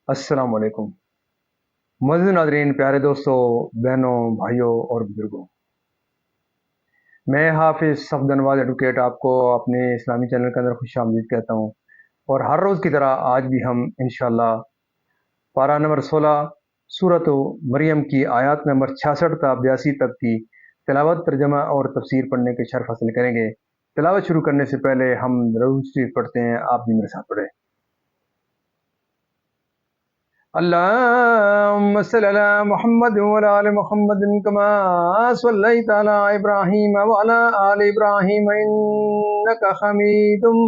अस्सलाम वालेकुम। मुअज़्ज़िज़ नाज़रीन, प्यारे दोस्तों, बहनों, भाइयों और बुजुर्गों, मैं हाफ़िज़ सफ़दर नवाज़ एडवोकेट आपको अपने इस्लामी चैनल के अंदर खुशामदीद कहता हूँ। और हर रोज़ की तरह आज भी हम इंशाअल्लाह पारा नंबर 16 सूरत मरियम की आयत नंबर 66 ता 82 तक की तिलावत, तर्जुमा और तफसीर पढ़ने के शर्फ़ हासिल करेंगे। तिलावत शुरू करने से पहले हम दरूद शरीफ पढ़ते हैं, आप भी मेरे साथ पढ़ें। अल्लाहुम्म सल्लि अला मुहम्मद व अला आलि मुहम्मदिन कमा सल्लैता अला इब्राहीम व अला आलि इब्राहीम इन्नका हमीदुम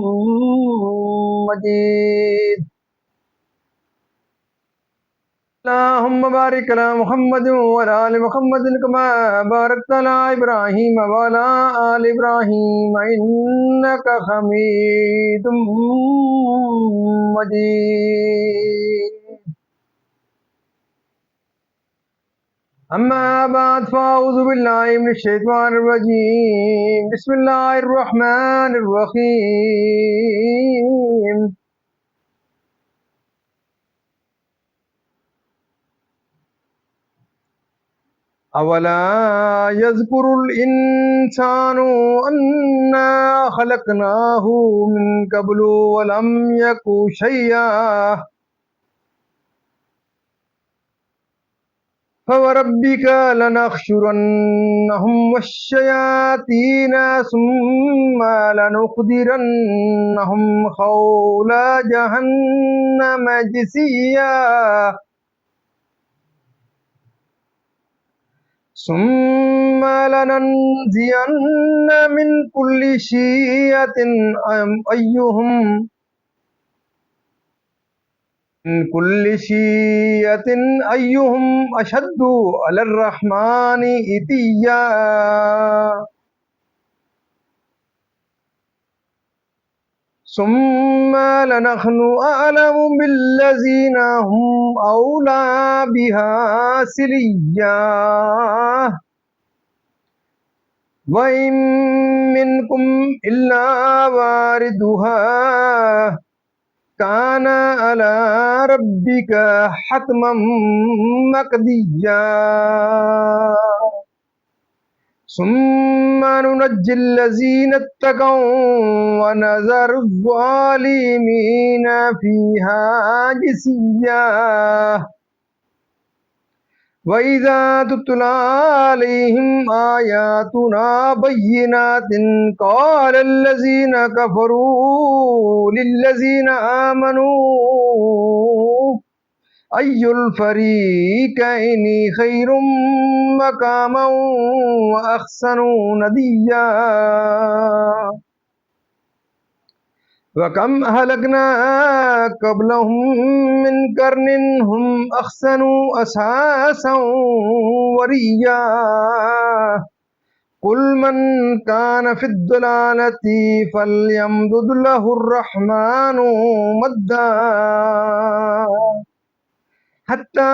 मजीद। अल्लाहुम्म बारिक अला मुहम्मद व अला आलि मुहम्मदिन कमा बारकता अला इब्राहीम व अला आलि इब्राहीम इन्नका हमीदुम मजीद। अम्मा बाद फ़अऊज़ु बिल्लाहि मिनश शैतानिर रजीम। बिस्मिल्लाहिर रहमानिर रहीम। अवला यज़्कुरुल इंसानु अन्ना खलक़नाहु मिन क़ब्लु व लम यकु शैय्या। फवरब्बिक लनहशुरन्नहुम वश्शयातीन सुम्मा लनुखदिरन्नहुम हौला जहन्नम जिसिया। सुम्मा लननज़ियन्न मिन कुल्ली शिय्अतिन अय्युहुम अशद्दु अलर रहमानि इतिया। सुम्मा लनहनु अअलमु बिल्लज़ीना हुम औला बिहा सिलिय्या। व इन मिनकुम इल्ला वारिदुहा काना अला रब्बिका हतमम मक़दिय्या। सुम्मा नुनज्जिल्लज़ीना इत्तक़ौ व नज़रुज़्ज़ालिमीना फ़ीहा जिसिय्या। वइज़ा तुतला अलैहिम आयातुना बय्यिनातिन क़ालल्लज़ीना कफ़रू लिल्लज़ीना आमनू अय्युल फ़रीक़ैनि खैरुम मक़ामन व अहसनु नदिय्या। वकम अहलकना क़ब्लहुम मिन क़र्निन हुम अहसनु असासन वरिय्या। कुल मन कान फ़िद्दलालति फ़लयमदुद लहुर रहमानु मद्दा हत्ता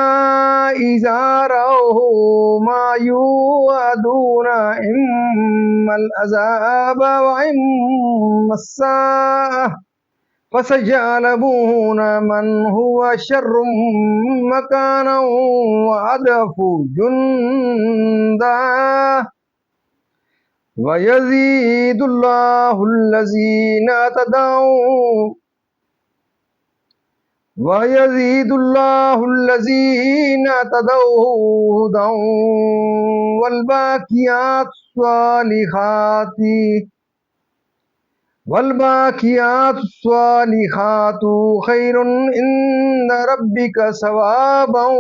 इज़ा रअऊ मा युअदूना इम्मल अज़ाब व इम्मस्साअ फसयअलमूना मन हुवा शर्रुम मकानन व अदअफु जुंदा व यज़ीदुल्लाहुल्लज़ीना तदौ हुदन वल्बाकियातुस्सालिहातु खैरुन इंद रब्बिका सवाबन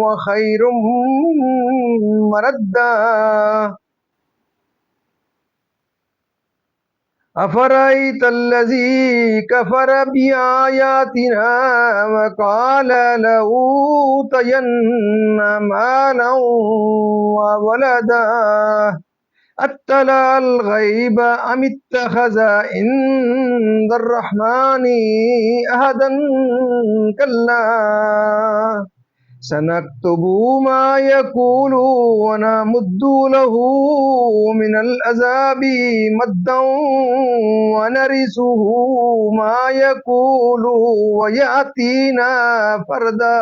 व खैरुम मरद्दा। अफ़रअयतल्लज़ी कफ़र बिआयातिना व क़ाल लऊतयन्न मालन व वलदा अत्तलअल ग़ैब अमित्तख़ज़ इंदर रहमानि अहदन कल्ला سنكتب ما يقول ونمد له من العذاب مدا ونرثه ما يقول ويأتينا فردا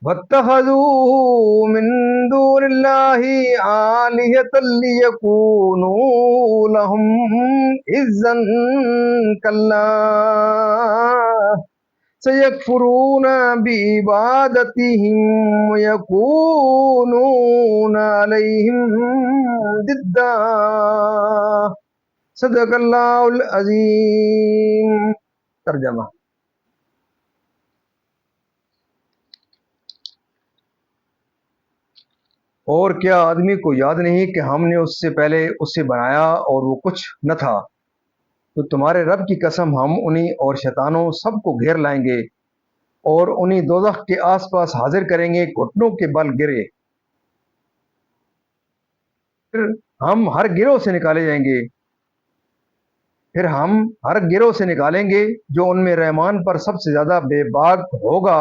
واتخذوا من دون الله آلهة ليكونوا لهم عزا كلا سيكفرون بعبادتهم ويكونون عليهم ضدا صدق اللہ العظیم۔ ترجمہ: اور کیا آدمی کو یاد نہیں کہ ہم نے اس سے پہلے اسے بنایا اور وہ کچھ نہ تھا؟ تو تمہارے رب کی قسم، ہم انہیں اور شیطانوں سب کو گھیر لائیں گے اور انہیں دوزخ کے آس پاس حاضر کریں گے، گھٹنوں کے بل گرے۔ پھر ہم ہر گروہ سے نکالیں گے جو ان میں رحمان پر سب سے زیادہ بے باک ہوگا۔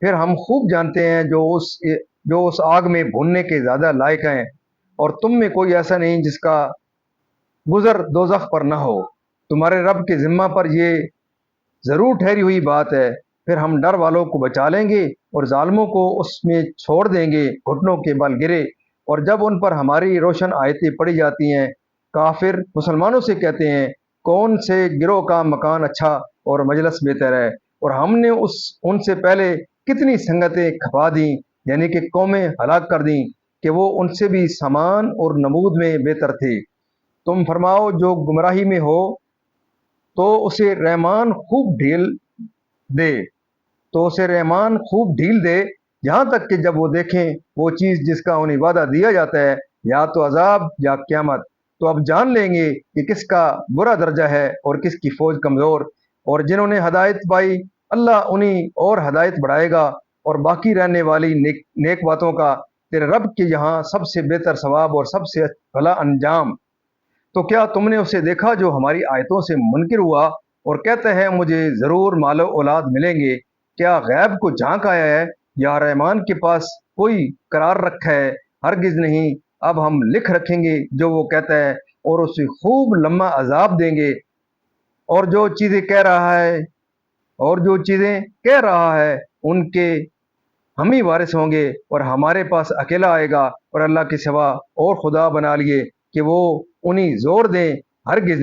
پھر ہم خوب جانتے ہیں جو اس آگ میں بھوننے کے زیادہ لائق ہیں، اور تم میں کوئی ایسا نہیں جس کا گزر دوزخ پر نہ ہو۔ تمہارے رب کے ذمہ پر یہ ضرور ٹھہری ہوئی بات ہے۔ پھر ہم ڈر والوں کو بچا لیں گے اور ظالموں کو اس میں چھوڑ دیں گے، گھٹنوں کے بل گرے۔ اور جب ان پر ہماری روشن آیتیں پڑھی جاتی ہیں، کافر مسلمانوں سے کہتے ہیں، کون سے گروہ کا مکان اچھا اور مجلس بہتر ہے، اور ہم نے ان سے پہلے کتنی سنگتیں کھپا دیں، یعنی کہ قومیں ہلاک کر دیں کہ وہ ان سے بھی سامان اور نمود میں بہتر تھے۔ تم فرماؤ، جو گمراہی میں ہو تو اسے رحمان خوب ڈھیل دے، یہاں تک کہ جب وہ دیکھیں وہ چیز جس کا انہیں وعدہ دیا جاتا ہے، یا تو عذاب یا قیامت، تو اب جان لیں گے کہ کس کا برا درجہ ہے اور کس کی فوج کمزور۔ اور جنہوں نے ہدایت پائی، اللہ انہیں اور ہدایت بڑھائے گا، اور باقی رہنے والی نیک باتوں کا تیرے رب کے یہاں سب سے بہتر ثواب اور سب سے بھلا انجام۔ تو کیا تم نے اسے دیکھا جو ہماری آیتوں سے منکر ہوا اور کہتا ہے مجھے ضرور مال و اولاد ملیں گے؟ کیا غیب کو جھانک آیا ہے یا رحمان کے پاس کوئی قرار رکھا ہے؟ ہرگز نہیں۔ اب ہم لکھ رکھیں گے جو وہ کہتا ہے اور اسے خوب لمبا عذاب دیں گے، اور جو چیزیں کہہ رہا ہے ان کے ہم ہی وارث ہوں گے، اور ہمارے پاس اکیلا آئے گا، اور اللہ کے سوا اور خدا بنا لیے کہ وہ انہیں زور دیں، ہرگز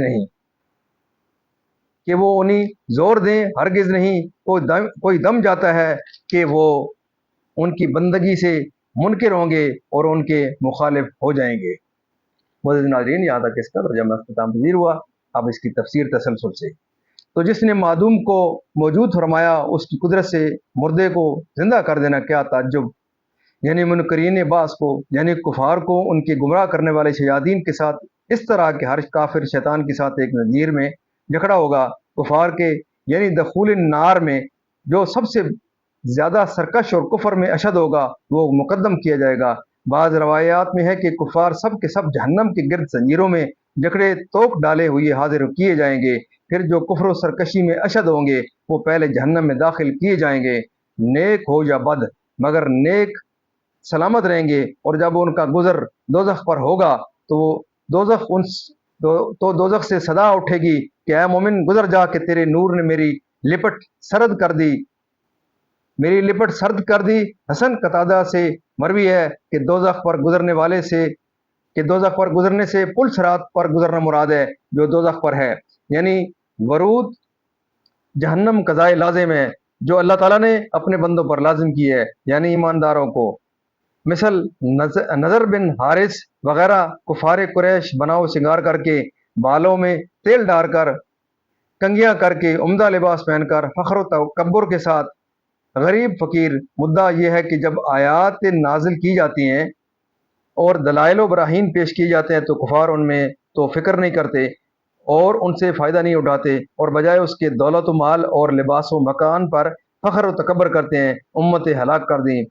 نہیں۔ کوئی دم جاتا ہے کہ وہ ان کی بندگی سے منکر ہوں گے اور ان کے مخالف ہو جائیں گے۔ معزز ناظرین، یہاں تک اس کا ترجمہ اختتام پذیر ہوا۔ اب اس کی تفسیر تسلسل سے۔ تو جس نے معدوم کو موجود فرمایا، اس کی قدرت سے مردے کو زندہ کر دینا کیا تعجب! یعنی منکرین بعض کو، یعنی کفار کو ان کے گمراہ کرنے والے شیاطین کے ساتھ اس طرح کہ ہر کافر شیطان کے ساتھ ایک نظیر میں جکڑا ہوگا۔ کفار کے یعنی دخول النار میں جو سب سے زیادہ سرکش اور کفر میں اشد ہوگا وہ مقدم کیا جائے گا۔ بعض روایات میں ہے کہ کفار سب کے سب جہنم کے گرد زنجیروں میں جکڑے توک ڈالے ہوئے حاضر کیے جائیں گے۔ پھر جو کفر و سرکشی میں اشد ہوں گے وہ پہلے جہنم میں داخل کیے جائیں گے، نیک ہو یا بد، مگر نیک سلامت رہیں گے۔ اور جب ان کا گزر دوزخ پر ہوگا تو دوزخ سے صدا اٹھے گی کہ اے مومن، گزر جا کہ تیرے نور نے میری لپٹ سرد کر دی۔ حسن قتادہ سے مروی ہے کہ دوزخ پر گزرنے سے پل صراط پر گزرنا مراد ہے، جو دوزخ پر ہے، یعنی ورود جہنم قضائے لازم ہے جو اللہ تعالیٰ نے اپنے بندوں پر لازم کی ہے، یعنی ایمانداروں کو۔ مثل نظر بن حارث وغیرہ کفار قریش بناؤ سنگار کر کے، بالوں میں تیل ڈال کر، کنگیاں کر کے، عمدہ لباس پہن کر، فخر و تکبر کے ساتھ غریب فقیر۔ مدعا یہ ہے کہ جب آیات نازل کی جاتی ہیں اور دلائل و براہین پیش کیے جاتے ہیں تو کفار ان میں تو فکر نہیں کرتے اور ان سے فائدہ نہیں اٹھاتے، اور بجائے اس کے دولت و مال اور لباس و مکان پر فخر و تکبر کرتے ہیں۔ امت ہلاک کر دیں۔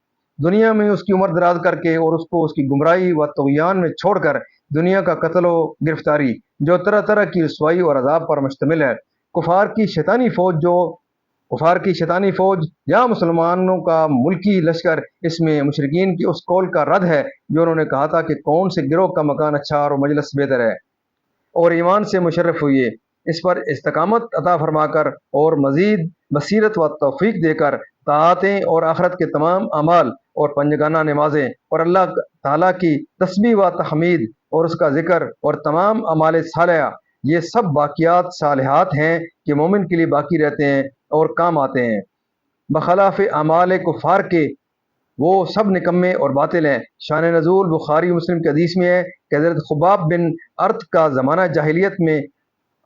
दुनिया में उसकी उम्र दराज करके और उसको उसकी गुमराही व तुग़यान में छोड़कर दुनिया का कत्ल व गिरफ्तारी जो तरह तरह की रसवाई और अजाब पर मुश्तमिल है। कुफार की शैतानी फ़ौज या मुसलमानों का मुल्की लश्कर इसमें मुशरिकीन की उस कौल का रद्द है जो उन्होंने कहा था कि कौन से गिरोह का मकान अच्छा और मजलिस बेहतर है और ईमान से मुशर्रफ हुई। इस पर इस्तकामत अता फरमाकर और मज़ीद बसीरत व तौफीक देकर ताआतें और आखिरत के तमाम अमाल और पंजगाना नमाजें और अल्लाह ताला की तस्बीह व तहमीद और उसका ज़िक्र और तमाम अमाल सालिहा, ये सब बाक़ियात सालिहात हैं कि मोमिन के लिए बाकी रहते हैं और काम आते हैं, बखलाफ़ अमाल कुफ़ार के वो सब निकम्मे और बातिल हैं। शान नज़ूल बुखारी मुस्लिम के हदीस में है कि हज़रत खुबाब बिन अर्त का ज़माना जाहिलियत में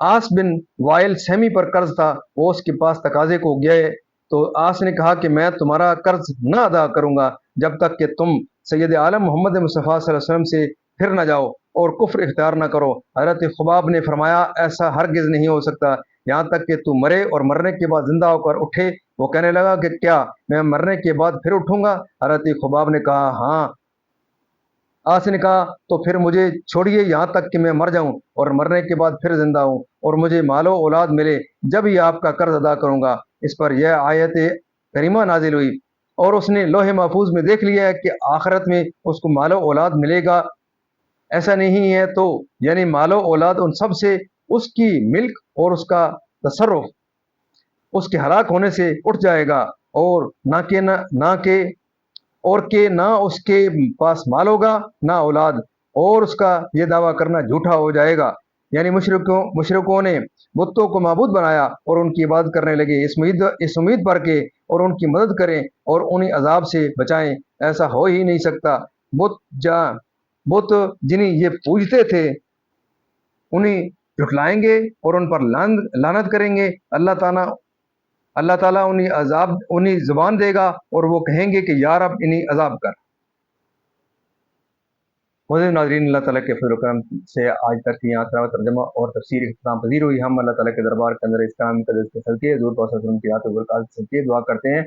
आस बिन वाइल सहमी पर कर्ज था। वो उसके पास तकाजे को गए तो आस ने कहा कि मैं तुम्हारा कर्ज न अदा करूंगा जब तक कि तुम सैयद आलम मोहम्मद मुस्तफ़ा सल्लल्लाहु अलैहि वसल्लम से फिर न जाओ और कुफ्र इख्तियार न करो। हज़रत खुबाब ने फरमाया, ऐसा हरगिज़ नहीं हो सकता यहाँ तक कि तू मरे और मरने के बाद जिंदा होकर उठे। वो कहने लगा कि क्या मैं मरने के बाद फिर उठूंगा? हज़रत खुबाब ने कहा हाँ। आस ने कहा तो फिर मुझे छोड़िए यहाँ तक कि मैं मर जाऊं और मरने के बाद फिर जिंदा हूं और मुझे मालो औलाद मिले, जब ही आपका कर्ज अदा करूंगा। इस पर यह आयत करीमा नाजिल हुई और उसने लोहे महफूज में देख लिया है कि आखिरत में उसको मालो औलाद मिलेगा। ऐसा नहीं है तो यानी मालो औलाद उन सब से उसकी मिल्क और उसका तसर्रुफ उसके हलाक होने से उठ जाएगा और ना उसके पास माल होगा ना औलाद, और उसका ये दावा करना झूठा हो जाएगा। यानी मुशरिकों ने बुतों को माबूद बनाया और उनकी इबादत करने लगे इस उम्मीद पर के और उनकी मदद करें और उन्हें अजाब से बचाएं। ऐसा हो ही नहीं सकता। बुत जा बुत जिन्हें ये पूजते थे उन्हें झुठलाएंगे और उन पर लानत करेंगे। अल्लाह ताला उन्हें ज़ुबान देगा और वो कहेंगे कि यार अब इन्हें अजाब कर। मोअज़्ज़िज़ नाज़रीन, अल्लाह ताला के फज़ल व करम से आज तक की यहाँ तिलावत, तर्जुमा और तफसीर इख्तिताम पज़ीर हुई। हम अल्लाह ताला के दरबार के अंदर इस कलाम मुक़द्दस के सदक़े हुज़ूर पाक सल्लल्लाहु अलैहि वसल्लम की याद व बरक़ात के सदक़े दुआ करते हैं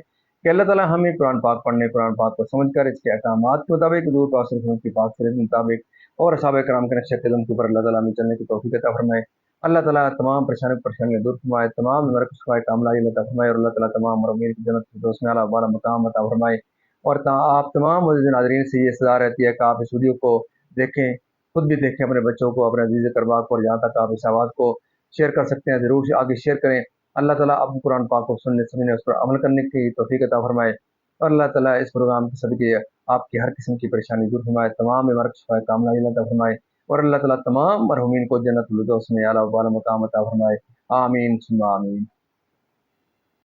कि अल्लाह ताला हमें कुरान पाक पढ़ने, कुरान पाक को समझकर इसके अहकामात के मुताबिक हुज़ूर पाक सल्लल्लाहु अलैहि वसल्लम की पाक सीरत के मुताबिक और असहाबे किराम के नक्शे कदम के ऊपर अल्लाह ताला हमें चलने की तौफ़ीक़ अता फ़रमाए। अल्लाह ताला तमाम परेशानियाँ दूर फरमाए, तमाम बीमारी को शिफ़ाए कामिला अता फ़रमाए और अल्लाह ताला तमाम मरहूमीन की जन्नत फ़िरदौस में आला वाला मकाम अता फ़रमाए। और आप तमाम मुअज़्ज़िज़ नाज़रीन से ये सलाह रहती है कि आप इस वीडियो को देखें, खुद भी देखें, अपने बच्चों को, अपने अज़ीज़ करबा को, और जहाँ तक आप इस आवाज़ को शेयर कर सकते हैं ज़रूर आगे शेयर करें। अल्लाह ताला आपको कुरान पाक को सुनने, समझने, उस पर अमल करने की तौफ़ीक़ अता फ़रमाए और अल्लाह ताला इस प्रोग्राम के सदक़े आपकी हर किस्म की परेशानी दूर फरमाए, तमाम बीमारी को शिफ़ाए कामिला अता फ़रमाए और अल्लाह ताला तमाम मरहूमीन को जन्नतुल फ़िरदौस में आला वाला मकाम अता फ़रमाए। आमीन सुम्मा आमीन।